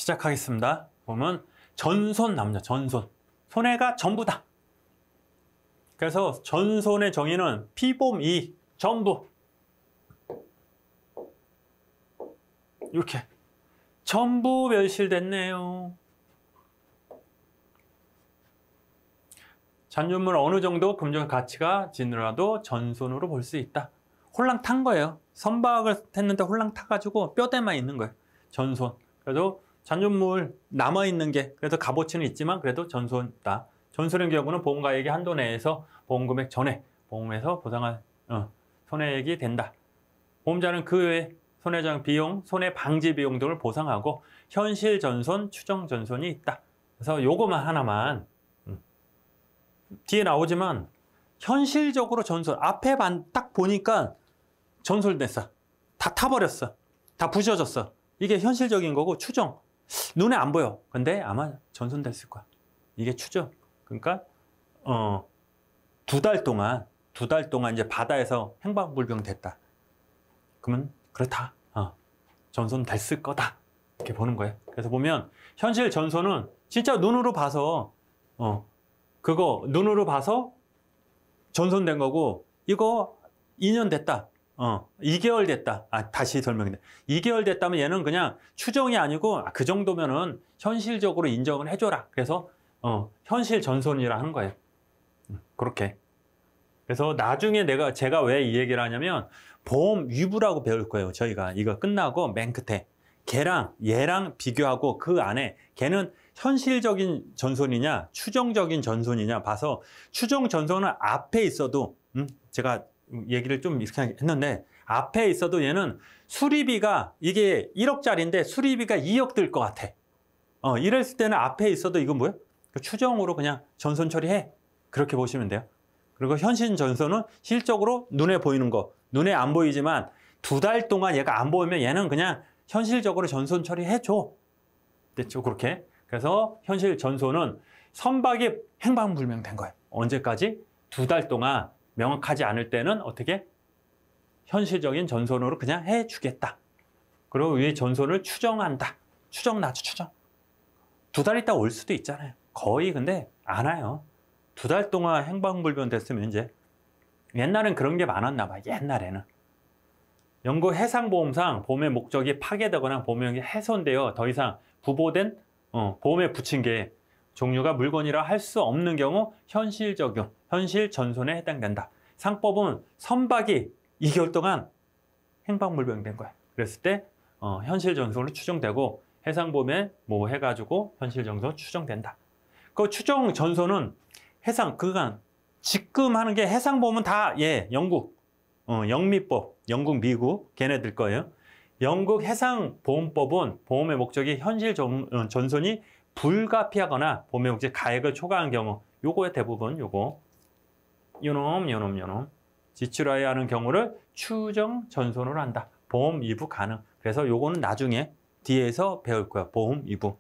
시작하겠습니다. 보면 전손 나옵니다. 전손. 손해가 전부다. 그래서 전손의 정의는 피봄 이 전부. 이렇게 전부 멸실됐네요. 잔존물 어느 정도 금전 가치가 지느라도 전손으로 볼 수 있다. 홀랑 탄 거예요. 선박을 했는데 홀랑 타가지고 뼈대만 있는 거예요. 전손. 그래도 잔존물 남아있는 게 그래도 값어치는 있지만 그래도 전손이다. 전손의 경우는 보험가액이 한도 내에서 보험금액 전에 보험에서 보상한 손해액이 된다. 보험자는 그 외에 손해장 비용, 손해 방지 비용 등을 보상하고 현실 전손, 추정 전손이 있다. 그래서 요거만 하나만 뒤에 나오지만 현실적으로 전손 앞에 딱 보니까 전손됐어. 다 타버렸어. 다 부셔졌어. 이게 현실적인 거고 추정 눈에 안 보여. 근데 아마 전손됐을 거야. 이게 추정. 그러니까 2달 동안 이제 바다에서 행방불명 됐다. 그러면 그렇다. 전손됐을 거다. 이렇게 보는 거예요. 그래서 보면 현실 전손은 진짜 눈으로 봐서 그거 눈으로 봐서 전손된 거고 이거 2년 됐다. 2개월 됐다. 다시 설명해. 2개월 됐다면 얘는 그냥 추정이 아니고 그 정도면은 현실적으로 인정을 해줘라. 그래서 현실 전손이라 하는 거예요. 그렇게. 그래서 나중에 제가 왜 이 얘기를 하냐면 보험 위부라고 배울 거예요. 저희가 이거 끝나고 맨 끝에 얘랑 비교하고 그 안에 걔는 현실적인 전손이냐 추정적인 전손이냐 봐서 추정 전손은 앞에 있어도 제가 얘기를 좀 이렇게 했는데 앞에 있어도 얘는 수리비가 이게 1억짜리인데 수리비가 2억 들 것 같아. 이랬을 때는 앞에 있어도 이건 뭐예요? 추정으로 그냥 전손 처리해. 그렇게 보시면 돼요. 그리고 현실 전손은 실적으로 눈에 보이는 거 눈에 안 보이지만 2달 동안 얘가 안 보이면 얘는 그냥 현실적으로 전손 처리해줘. 됐죠? 그렇게. 그래서 현실 전손은 선박이 행방불명된 거예요. 언제까지? 2달 동안 명확하지 않을 때는 어떻게? 현실적인 전손으로 그냥 해주겠다. 그리고 이 전손을 추정한다. 추정나죠, 추정. 2달 있다 올 수도 있잖아요. 거의 근데 안 와요. 2달 동안 행방불명 됐으면 이제 옛날엔 그런 게 많았나 봐. 옛날에는. 영국 해상보험상 보험의 목적이 파괴되거나 보험이 훼손되어 더 이상 부보된 보험에 붙인 게 종류가 물건이라 할 수 없는 경우 현실 적용, 현실 전손에 해당된다. 상법은 선박이 2개월 동안 행방불명된 거야. 그랬을 때 현실 전손으로 추정되고 해상보험에 뭐 해가지고 현실 전손 추정된다. 그 추정 전손은 그간 지금 하는 게 해상보험은 다 영국 영미법, 영국, 미국 걔네들 거예요. 영국 해상보험법은 보험의 목적이 현실 전손이 불가피하거나 보험의 목적이 가액을 초과한 경우 요거에 대부분 요놈 지출하여야 하는 경우를 추정 전손으로 한다. 보험 위부 가능. 그래서 요거는 나중에 뒤에서 배울 거야. 보험 위부.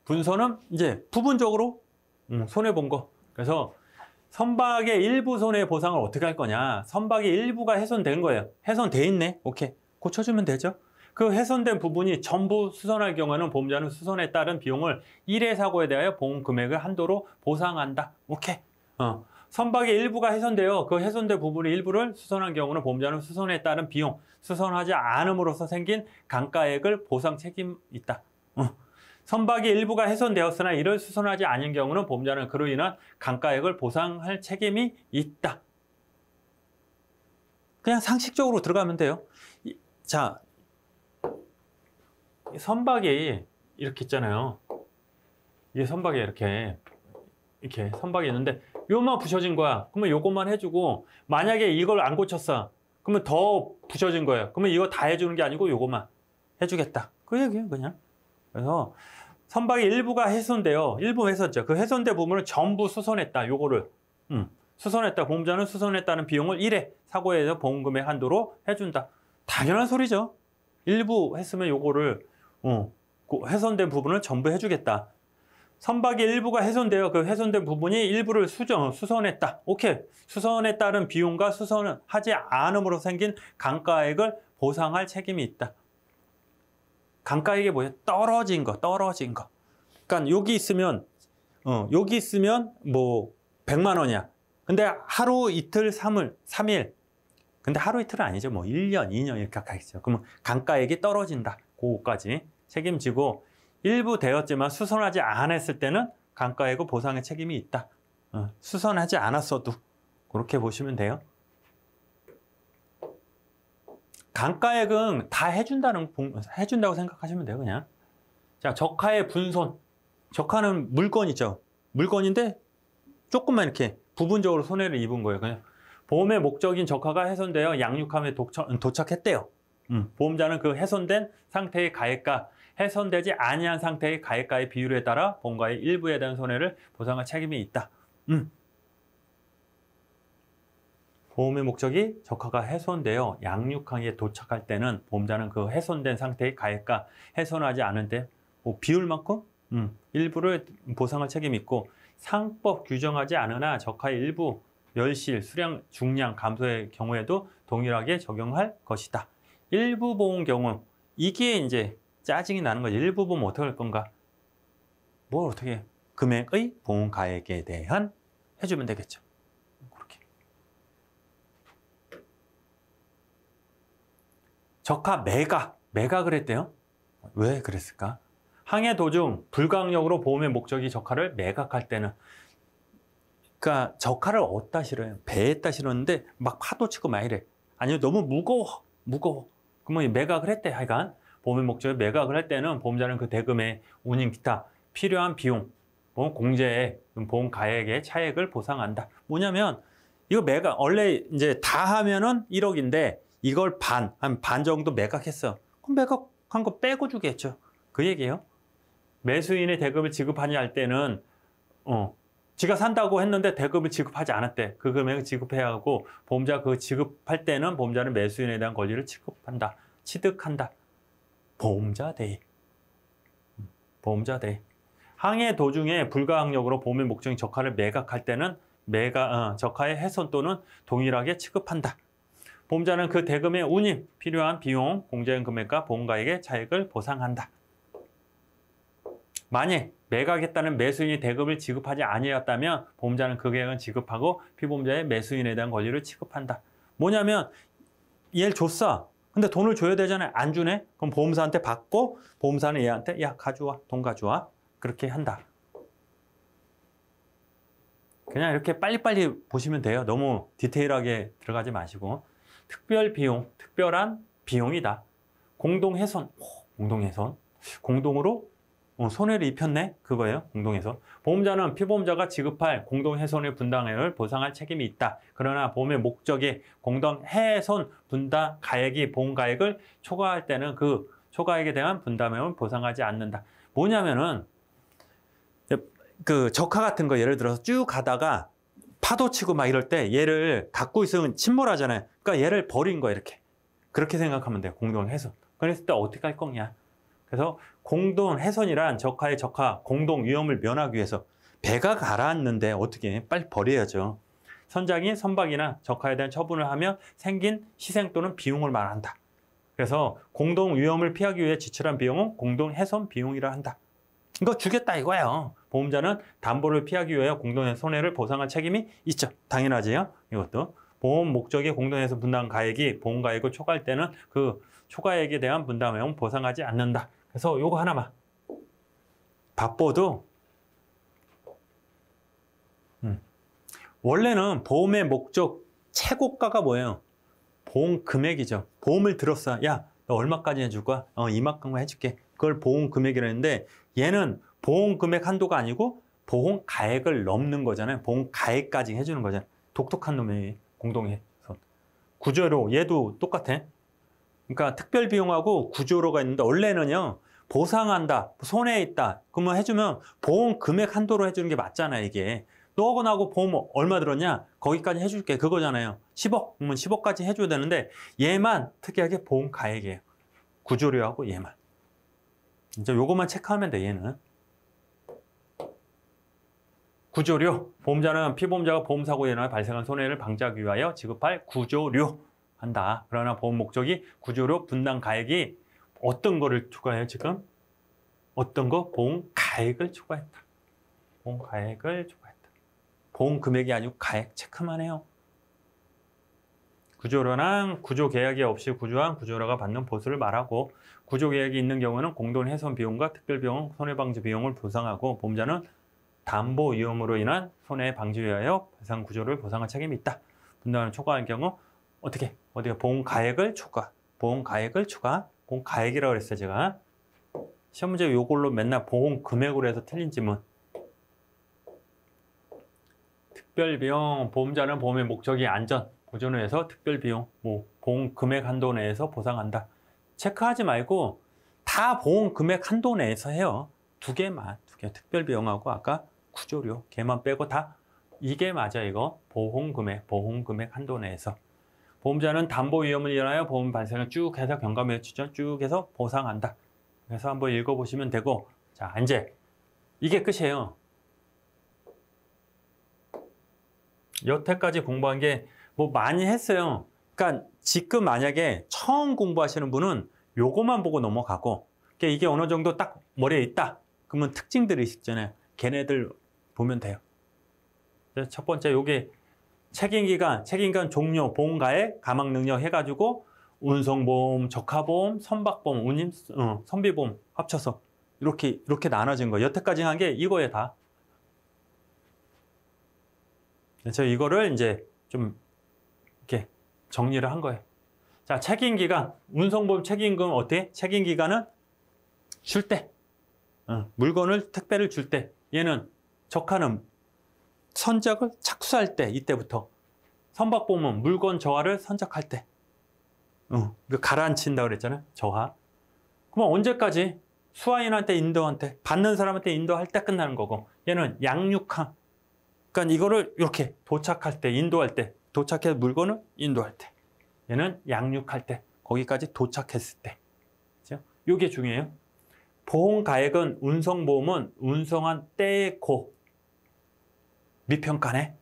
분손은 이제 부분적으로 손해본 거. 그래서 선박의 일부 손해 보상을 어떻게 할 거냐. 선박의 일부가 훼손된 거예요. 훼손돼 있네. 오케이. 고쳐주면 되죠. 그 훼손된 부분이 전부 수선할 경우에는 보험자는 수선에 따른 비용을 1회 사고에 대하여 보험 금액을 한도로 보상한다. 오케이. 선박의 일부가 훼손돼요. 그 훼손된 부분의 일부를 수선한 경우는 보험자는 수선에 따른 비용, 수선하지 않음으로써 생긴 감가액을 보상 책임이 있다. 선박의 일부가 훼손되었으나 이를 수선하지 않은 경우는 보험자는 그로 인한 감가액을 보상할 책임이 있다. 그냥 상식적으로 들어가면 돼요. 자, 선박이 이렇게 있잖아요. 이 선박에 이렇게 선박이 있는데 요만 부셔진 거야. 그러면 요것만 해주고 만약에 이걸 안 고쳤어. 그러면 더 부셔진 거예요. 그러면 이거 다 해주는 게 아니고 요것만 해주겠다. 그 얘기예요, 그냥. 그래서 선박의 일부가 훼손돼요. 일부 훼손죠. 그 훼손된 부분을 전부 수선했다. 요거를 수선했다. 보험자는 수선했다는 비용을 1회 사고에서 보험금액 한도로 해준다. 당연한 소리죠. 일부 했으면 요거를 훼손된 부분을 전부 해주겠다. 선박의 일부가 훼손되어 그 훼손된 부분이 일부를 수선했다. 오케이. 수선에 따른 비용과 수선하지 않음으로 생긴 강가액을 보상할 책임이 있다. 강가액이 뭐예요? 떨어진 거. 그러니까 여기 있으면 뭐 100만 원이야. 근데 하루, 이틀, 3일. 근데 하루, 이틀은 아니죠. 뭐 1년, 2년 이렇게 가겠죠. 그러면 강가액이 떨어진다. 그거까지 책임지고 일부 되었지만 수선하지 않았을 때는 강가액의 보상의 책임이 있다. 수선하지 않았어도 그렇게 보시면 돼요. 강가액은 다 해준다고 생각하시면 돼요. 그냥. 자, 적하의 분손. 적하는 물건이죠. 물건인데 조금만 이렇게 부분적으로 손해를 입은 거예요. 그냥 보험의 목적인 적하가 훼손되어 양육함에 도착했대요. 보험자는 그 훼손된 상태의 가액과 훼손되지 아니한 상태의 가액과의 비율에 따라 보험가의 일부에 대한 손해를 보상할 책임이 있다. 보험의 목적이 적하가 훼손되어 양육항에 도착할 때는 보험자는 그 훼손된 상태의 가액과 훼손하지 않은 데 비율만큼 일부를 보상할 책임이 있고, 상법 규정하지 않으나 적하의 일부 멸실, 수량, 중량 감소의 경우에도 동일하게 적용할 것이다. 일부 보험 경우, 이게 이제 짜증이 나는 거지. 일부 보험 어떻게 할 건가? 뭘 어떻게 금액의 보험 가액에 대한 해주면 되겠죠. 그렇게. 적하 매각을 했대요. 왜 그랬을까? 항해 도중 불가항력으로 보험의 목적이 적하를 매각할 때는, 그러니까 적하를 어디다 실어요? 배에다 실었는데 막 파도 치고 막 이래. 아니면 너무 무거워. 그러면 매각을 했대. 하여간 보험의 목적에 매각을 할 때는 보험자는 그 대금의 운임 기타 필요한 비용, 보험 공제액, 보험 가액의 차액을 보상한다. 뭐냐면 이거 매각, 원래 이제 다 하면은 1억인데 이걸 한 반 정도 매각했어. 그럼 매각한 거 빼고 주겠죠. 그 얘기예요. 매수인의 대금을 지급하냐 할 때는 지가 산다고 했는데 대금을 지급하지 않았대. 그 금액을 지급해야 하고, 보험자 그 지급할 때는 보험자는 매수인에 대한 권리를 취득한다. 보험자 대리. 항해 도중에 불가항력으로 보험의 목적인 적하를 매각할 때는 적하의 훼손 또는 동일하게 취급한다. 보험자는 그 대금의 운임, 필요한 비용, 공제한 금액과 보험가액의 차액을 보상한다. 만약 매각했다는 매수인이 대금을 지급하지 아니었다면 보험자는 그 계획은 지급하고 피보험자의 매수인에 대한 권리를 취급한다. 뭐냐면 얘를 줬어. 근데 돈을 줘야 되잖아요. 안 주네? 그럼 보험사한테 받고 보험사는 얘한테 야 가져와. 돈 가져와. 그렇게 한다. 그냥 이렇게 빨리빨리 보시면 돼요. 너무 디테일하게 들어가지 마시고. 특별한 비용이다. 공동훼손. 공동으로 손해를 입혔네? 그거예요. 공동훼손. 보험자는 피보험자가 지급할 공동훼손의 분담액을 보상할 책임이 있다. 그러나 보험의 목적이 공동훼손 분담 가액이 보험가액을 초과할 때는 그 초과액에 대한 분담액을 보상하지 않는다. 뭐냐면은 그 적하 같은 거 예를 들어서 쭉 가다가 파도 치고 막 이럴 때 얘를 갖고 있으면 침몰하잖아요. 그러니까 얘를 버린 거야, 이렇게. 그렇게 생각하면 돼요. 공동훼손. 그랬을 때 어떻게 할 거냐? 그래서 공동훼손이란 적하의 적하, 공동 위험을 면하기 위해서 배가 가라앉는데 어떻게 빨리 버려야죠. 선장이 선박이나 적하에 대한 처분을 하며 생긴 희생 또는 비용을 말한다. 그래서 공동 위험을 피하기 위해 지출한 비용은 공동훼손 비용이라 한다. 이거 주겠다 이거예요. 보험자는 담보를 피하기 위해 공동의 손해를 보상할 책임이 있죠. 당연하지요. 이것도 보험 목적의 공동훼손 분담 가액이 보험가액을 초과할 때는 그 초과액에 대한 분담액은 보상하지 않는다. 그래서 요거 하나만. 바빠도 원래는 보험의 목적 최고가가 뭐예요? 보험 금액이죠. 보험을 들었어. 야, 너 얼마까지 해줄 거야? 이만큼만 해줄게. 그걸 보험 금액이라 했는데, 얘는 보험 금액 한도가 아니고 보험 가액을 넘는 거잖아요. 보험 가액까지 해주는 거잖아요. 독특한 놈의 공동훼손. 구조로 얘도 똑같아. 그러니까 특별 비용하고 구조로가 있는데, 원래는요 보상한다, 손해에 있다, 그러면 해주면 보험 금액 한도로 해주는 게 맞잖아요. 이게 너하고 나하고 보험 얼마 들었냐, 거기까지 해줄게, 그거잖아요. 10억 그러면 10억까지 해줘야 되는데, 얘만 특이하게 보험 가액이에요. 구조료하고 얘만. 이제 요것만 체크하면 돼. 얘는 구조료. 보험자는 피보험자가 보험사고에 인하여 발생한 손해를 방지하기 위하여 지급할 구조료 한다. 그러나 보험 목적이 구조료 분담 가액이 어떤 거를 추가해요, 지금? 어떤 거? 보험 가액을 추가했다. 보험 가액을 추가했다. 보험 금액이 아니고 가액 체크만 해요. 구조료는 구조 계약이 없이 구조한 구조료가 받는 보수를 말하고 구조 계약이 있는 경우는 공동 훼손 비용과 특별 비용, 손해 방지 비용을 보상하고 보험자는 담보 위험으로 인한 손해 방지에 위하여 배상 구조를 보상할 책임이 있다. 분담을 초과할 경우 어떻게 보험 가액을 추가, 보험 가액을 추가, 보험 가액이라고 그랬어요 제가. 시험 문제 요걸로 맨날 보험 금액으로 해서 틀린 질문. 특별 비용, 보험자는 보험의 목적이 안전, 보존을 위해서 특별 비용, 보험 금액 한도 내에서 보상한다. 체크하지 말고 다 보험 금액 한도 내에서 해요. 두 개. 특별 비용하고 아까 구조료 걔만 빼고 다 이게 맞아. 이거 보험 금액 한도 내에서. 보험자는 담보 위험을 인하여 보험 발생을 쭉 해서 경감에 추천 쭉 해서 보상한다. 그래서 한번 읽어보시면 되고, 자 이제 이게 끝이에요. 여태까지 공부한 게 뭐 많이 했어요. 그러니까 지금 만약에 처음 공부하시는 분은 요거만 보고 넘어가고, 그러니까 이게 어느 정도 딱 머리에 있다. 그러면 특징들이 있잖아요. 걔네들 보면 돼요. 첫 번째 요게 책임기간 종료, 보험가액, 가망능력 해가지고 운송보험, 적하보험, 선박보험, 선비보험 합쳐서 이렇게 나눠진 거예요. 여태까지 한 게 이거에 다. 그래서 이거를 이제 좀 이렇게 정리를 한 거예요. 자, 책임기간, 운송보험 책임금 어때? 책임기간은 줄 때, 물건을 택배를 줄 때, 얘는 적하는 선적을 착수할 때, 이때부터. 선박보험은 물건 저하를 선적할 때, 가라앉힌다고 그랬잖아요. 저하. 그럼 언제까지? 수화인한테 인도한테, 받는 사람한테 인도할 때 끝나는 거고, 얘는 양육항. 그러니까 이거를 이렇게 도착할 때, 인도할 때, 도착해서 물건을 인도할 때, 얘는 양육할 때, 거기까지 도착했을 때. 그죠? 이게 중요해요. 보험가액은 운송보험은 운송한 때의 고 미평가네.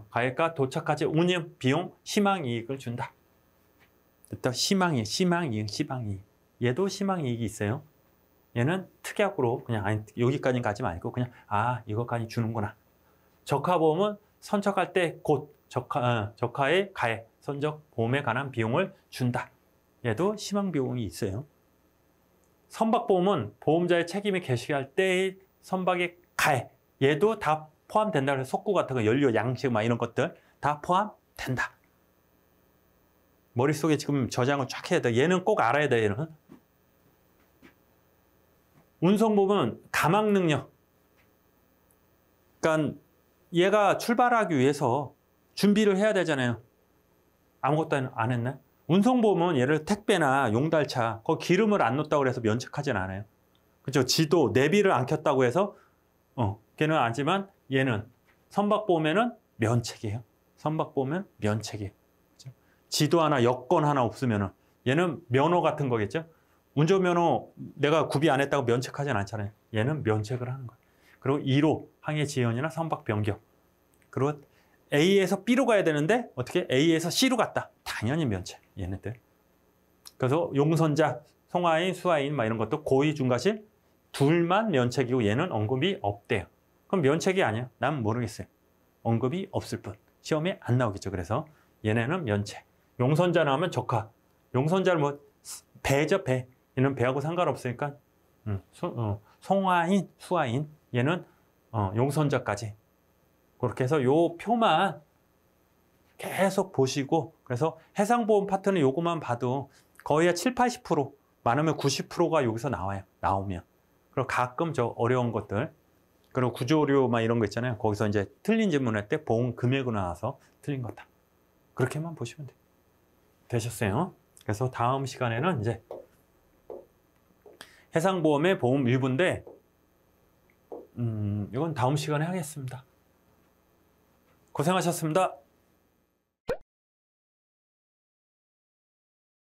가액과 도착까지 운임, 비용, 희망이익을 준다. 또 희망이익. 얘도 희망이익이 있어요. 얘는 특약으로 그냥 여기까지 가지 말고 그냥 이거까지 주는구나. 적하보험은 선적할 때 곧 적하의 가액, 선적 보험에 관한 비용을 준다. 얘도 희망비용이 있어요. 선박보험은 보험자의 책임이 개시할 때의 선박의 가액, 얘도 다 포함된다. 그래서 속구 같은 거, 연료, 양식 막 이런 것들 다 포함된다. 머릿속에 지금 저장을 쫙 해야 돼. 얘는 꼭 알아야 돼. 얘는. 운송보험은 가망능력. 그러니까 얘가 출발하기 위해서 준비를 해야 되잖아요. 아무것도 안 했나요? 운송보험은 얘를 택배나 용달차, 거기 기름을 안 넣었다고 해서 면책하진 않아요. 그렇죠? 지도, 내비를 안 켰다고 해서 걔는 아니지만 얘는 선박보험에는 면책이에요. 선박보험은 면책이에요. 그렇죠? 지도 하나, 여권 하나 없으면은 얘는 면허 같은 거겠죠? 운전면허 내가 구비 안 했다고 면책하진 않잖아요. 얘는 면책을 하는 거예요. 그리고 2로 항해 지연이나 선박 변경. 그리고 A에서 B로 가야 되는데 어떻게 A에서 C로 갔다. 당연히 면책. 얘네들. 그래서 용선자, 송화인, 수화인 막 이런 것도 고의, 중과실 둘만 면책이고 얘는 언급이 없대요. 그럼 면책이 아니야? 난 모르겠어요. 언급이 없을 뿐. 시험에 안 나오겠죠. 그래서 얘네는 면책. 용선자 나오면 적하. 용선자는 뭐 배죠, 배. 얘는 배하고 상관없으니까 송화인, 수화인 얘는 용선자까지. 그렇게 해서 요 표만 계속 보시고, 그래서 해상보험 파트는 요거만 봐도 거의 70-80%, 많으면 90%가 여기서 나와요. 나오면. 그리고 가끔 저 어려운 것들, 그리고 구조료 막 이런 거 있잖아요. 거기서 이제 틀린 질문할 때 보험 금액으로 나와서 틀린 거다. 그렇게만 보시면 돼요. 되셨어요? 그래서 다음 시간에는 이제 해상보험의 보험 일부인데, 이건 다음 시간에 하겠습니다. 고생하셨습니다.